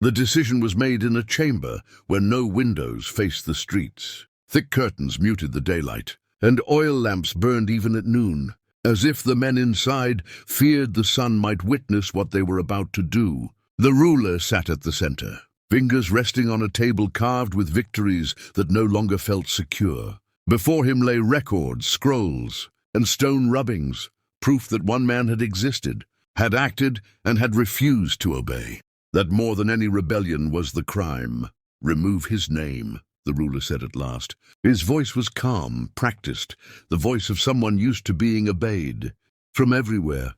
The decision was made in a chamber where no windows faced the streets. Thick curtains muted the daylight, and oil lamps burned even at noon, as if the men inside feared the sun might witness what they were about to do. The ruler sat at the center, fingers resting on a table carved with victories that no longer felt secure. Before him lay records, scrolls, and stone rubbings, proof that one man had existed, had acted, and had refused to obey. That more than any rebellion was the crime. "Remove his name," the ruler said at last. His voice was calm, practiced, the voice of someone used to being obeyed. From everywhere,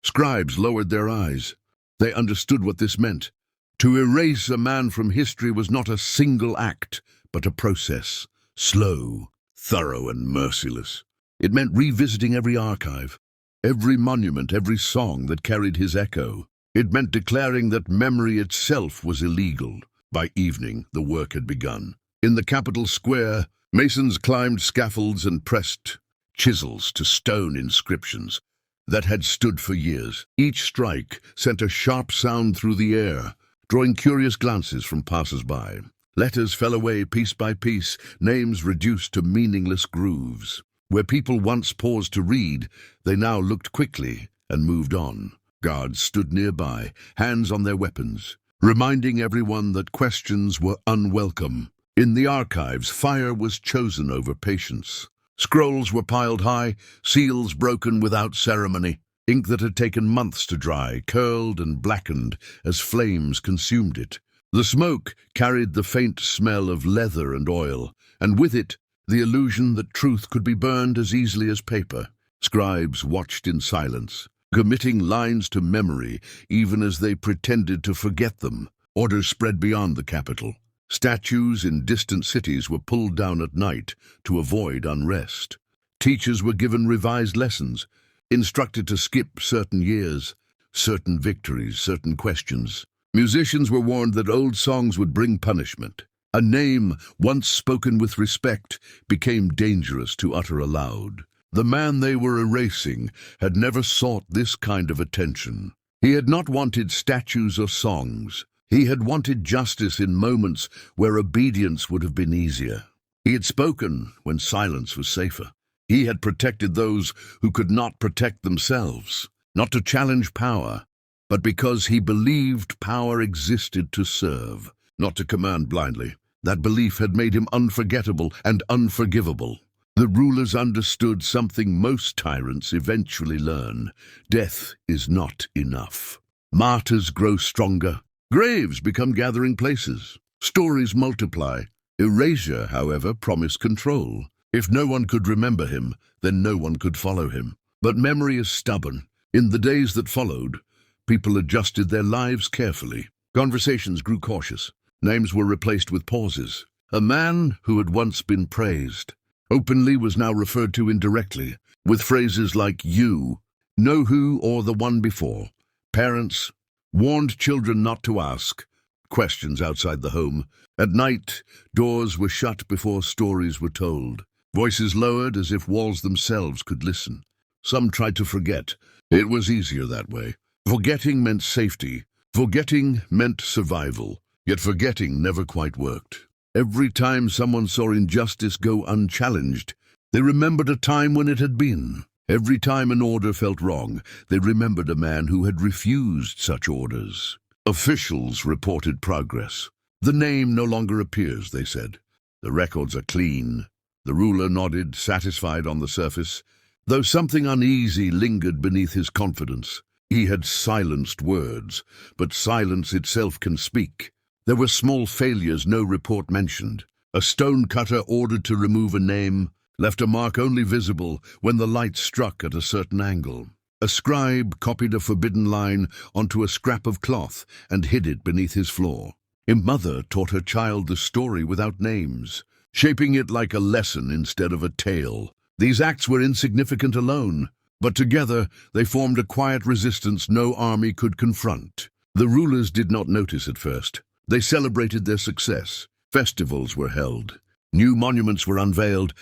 scribes lowered their eyes. They understood what this meant. To erase a man from history was not a single act, but a process, slow, thorough, and merciless. It meant revisiting every archive, every monument, every song that carried his echo. It meant declaring that memory itself was illegal. By evening, the work had begun. In the capital square, masons climbed scaffolds and pressed chisels to stone inscriptions that had stood for years. Each strike sent a sharp sound through the air, drawing curious glances from passers-by. Letters fell away piece by piece, names reduced to meaningless grooves. Where people once paused to read, they now looked quickly and moved on. Guards stood nearby, hands on their weapons, reminding everyone that questions were unwelcome. In the archives, fire was chosen over patience. Scrolls were piled high, seals broken without ceremony. Ink that had taken months to dry curled and blackened as flames consumed it. The smoke carried the faint smell of leather and oil, and with it, the illusion that truth could be burned as easily as paper. Scribes watched in silence, committing lines to memory even as they pretended to forget them. Orders spread beyond the capital. Statues in distant cities were pulled down at night to avoid unrest. Teachers were given revised lessons, instructed to skip certain years, certain victories, certain questions. Musicians were warned that old songs would bring punishment. A name, once spoken with respect, became dangerous to utter aloud. The man they were erasing had never sought this kind of attention. He had not wanted statues or songs. He had wanted justice in moments where obedience would have been easier. He had spoken when silence was safer. He had protected those who could not protect themselves, not to challenge power, but because he believed power existed to serve, not to command blindly. That belief had made him unforgettable and unforgivable. The rulers understood something most tyrants eventually learn. Death is not enough. Martyrs grow stronger. Graves become gathering places. Stories multiply. Erasure, however, promised control. If no one could remember him, then no one could follow him. But memory is stubborn. In the days that followed, people adjusted their lives carefully. Conversations grew cautious. Names were replaced with pauses. A man who had once been praised openly was now referred to indirectly, with phrases like "you," "know who," or "the one before." Parents warned children not to ask questions outside the home. At night, doors were shut before stories were told. Voices lowered as if walls themselves could listen. Some tried to forget. It was easier that way. Forgetting meant safety. Forgetting meant survival. Yet forgetting never quite worked. Every time someone saw injustice go unchallenged, they remembered a time when it had been. Every time an order felt wrong, they remembered a man who had refused such orders. Officials reported progress. "The name no longer appears," they said. "The records are clean." The ruler nodded, satisfied on the surface, though something uneasy lingered beneath his confidence. He had silenced words, but silence itself can speak. There were small failures no report mentioned. A stone cutter ordered to remove a name left a mark only visible when the light struck at a certain angle. A scribe copied a forbidden line onto a scrap of cloth and hid it beneath his floor. A mother taught her child the story without names, shaping it like a lesson instead of a tale. These acts were insignificant alone, but together they formed a quiet resistance no army could confront. The rulers did not notice at first. They celebrated their success. Festivals were held. New monuments were unveiled,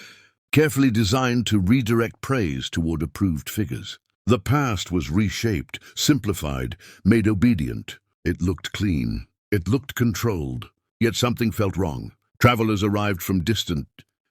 carefully designed to redirect praise toward approved figures. The past was reshaped, simplified, made obedient. It looked clean. It looked controlled, yet something felt wrong. Travelers arrived from distant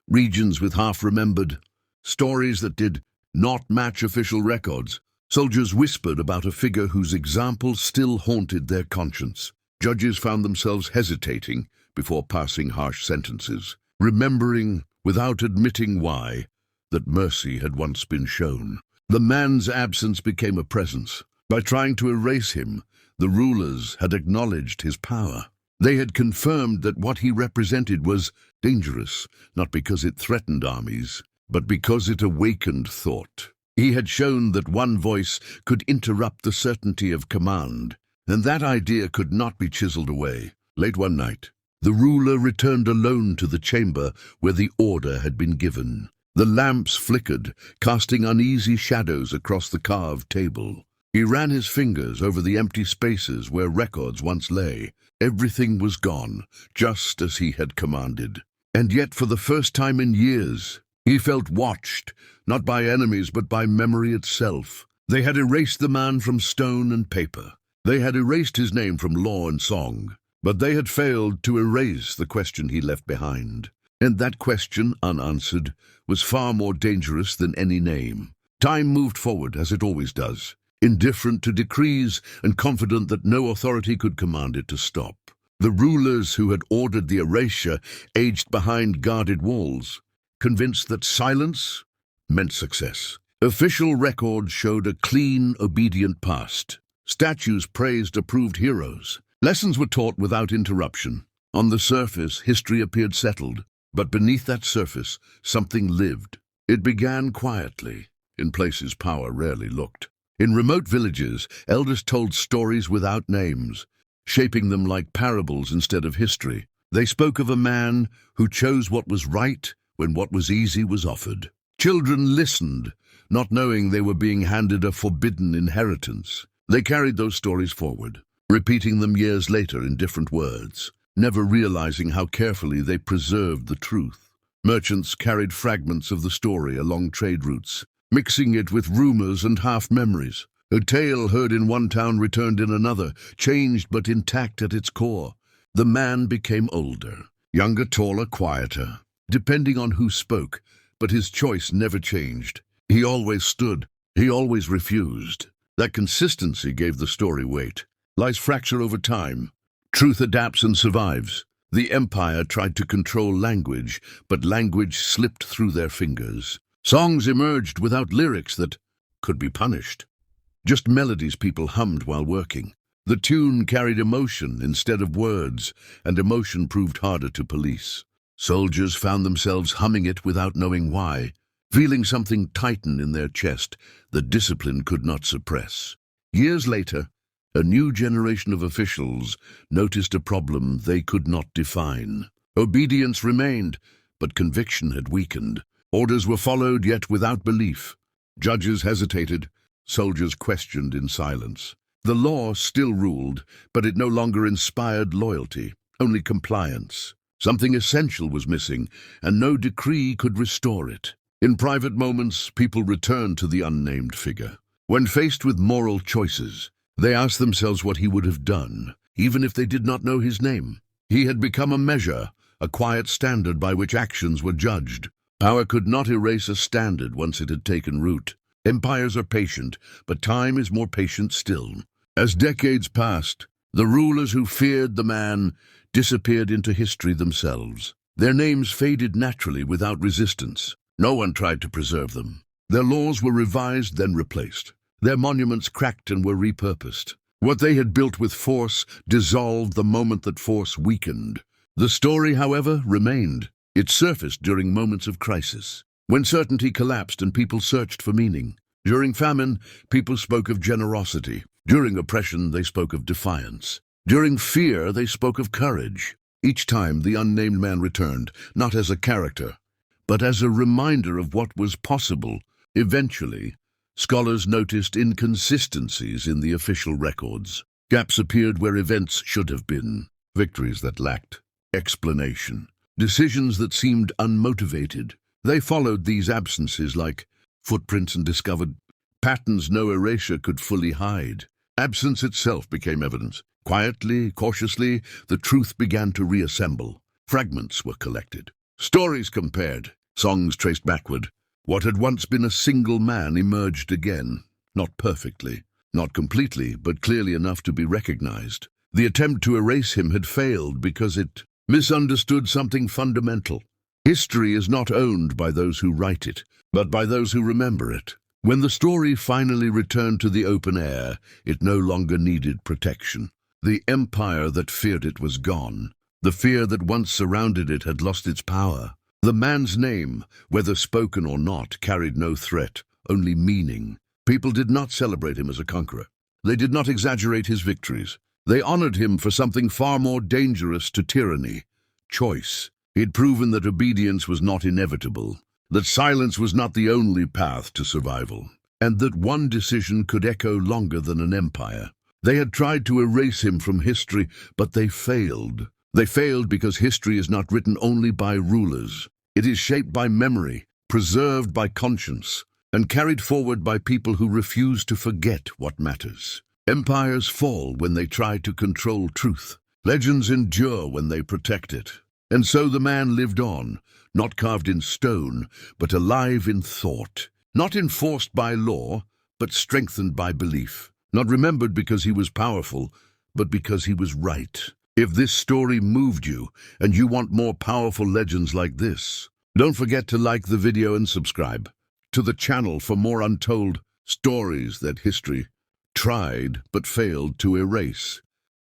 regions with half-remembered stories that did not match official records. Soldiers whispered about a figure whose example still haunted their conscience. Judges found themselves hesitating before passing harsh sentences, remembering, without admitting why, that mercy had once been shown. The man's absence became a presence. By trying to erase him, the rulers had acknowledged his power. They had confirmed that what he represented was dangerous, not because it threatened armies, but because it awakened thought. He had shown that one voice could interrupt the certainty of command, and that idea could not be chiseled away. Late one night, the ruler returned alone to the chamber where the order had been given. The lamps flickered, casting uneasy shadows across the carved table. He ran his fingers over the empty spaces where records once lay. Everything was gone, just as he had commanded. And yet, for the first time in years, he felt watched, not by enemies but by memory itself. They had erased the man from stone and paper. They had erased his name from law and song. But they had failed to erase the question he left behind. And that question, unanswered, was far more dangerous than any name. Time moved forward, as it always does, indifferent to decrees and confident that no authority could command it to stop. The rulers who had ordered the erasure aged behind guarded walls, convinced that silence meant success. Official records showed a clean, obedient past. Statues praised approved heroes. Lessons were taught without interruption. On the surface, history appeared settled, but beneath that surface, something lived. It began quietly, in places power rarely looked. In remote villages, elders told stories without names, shaping them like parables instead of history. They spoke of a man who chose what was right when what was easy was offered. Children listened, not knowing they were being handed a forbidden inheritance. They carried those stories forward, repeating them years later in different words, never realizing how carefully they preserved the truth. Merchants carried fragments of the story along trade routes, mixing it with rumors and half-memories. A tale heard in one town returned in another, changed but intact at its core. The man became older, younger, taller, quieter, depending on who spoke, but his choice never changed. He always stood, he always refused. That consistency gave the story weight. Lies fracture over time. Truth adapts and survives. The empire tried to control language, but language slipped through their fingers. Songs emerged without lyrics that could be punished. Just melodies people hummed while working. The tune carried emotion instead of words, and emotion proved harder to police. Soldiers found themselves humming it without knowing why, feeling something tighten in their chest that discipline could not suppress. Years later, a new generation of officials noticed a problem they could not define. Obedience remained, but conviction had weakened. Orders were followed, yet without belief. Judges hesitated, soldiers questioned in silence. The law still ruled, but it no longer inspired loyalty, only compliance. Something essential was missing, and no decree could restore it. In private moments, people returned to the unnamed figure. When faced with moral choices, they asked themselves what he would have done, even if they did not know his name. He had become a measure, a quiet standard by which actions were judged. Power could not erase a standard once it had taken root. Empires are patient, but time is more patient still. As decades passed, the rulers who feared the man disappeared into history themselves. Their names faded naturally without resistance. No one tried to preserve them. Their laws were revised, then replaced. Their monuments cracked and were repurposed. What they had built with force dissolved the moment that force weakened. The story, however, remained. It surfaced during moments of crisis, when certainty collapsed and people searched for meaning. During famine, people spoke of generosity. During oppression, they spoke of defiance. During fear, they spoke of courage. Each time, the unnamed man returned, not as a character, but as a reminder of what was possible. Eventually, scholars noticed inconsistencies in the official records. Gaps appeared where events should have been. Victories that lacked explanation. Decisions that seemed unmotivated. They followed these absences like footprints and discovered patterns no erasure could fully hide. Absence itself became evidence. Quietly, cautiously, the truth began to reassemble. Fragments were collected. Stories compared. Songs traced backward. What had once been a single man emerged again. Not perfectly, not completely, but clearly enough to be recognized. The attempt to erase him had failed because it misunderstood something fundamental. History is not owned by those who write it, but by those who remember it. When the story finally returned to the open air, it no longer needed protection. The empire that feared it was gone. The fear that once surrounded it had lost its power. The man's name, whether spoken or not, carried no threat, only meaning. People did not celebrate him as a conqueror. They did not exaggerate his victories. They honored him for something far more dangerous to tyranny: choice. He had proven that obedience was not inevitable, that silence was not the only path to survival, and that one decision could echo longer than an empire. They had tried to erase him from history, but they failed. They failed because history is not written only by rulers. It is shaped by memory, preserved by conscience, and carried forward by people who refuse to forget what matters. Empires fall when they try to control truth. Legends endure when they protect it. And so the man lived on, not carved in stone, but alive in thought. Not enforced by law, but strengthened by belief. Not remembered because he was powerful, but because he was right. If this story moved you, and you want more powerful legends like this, don't forget to like the video and subscribe to the channel for more untold stories that history tried but failed to erase.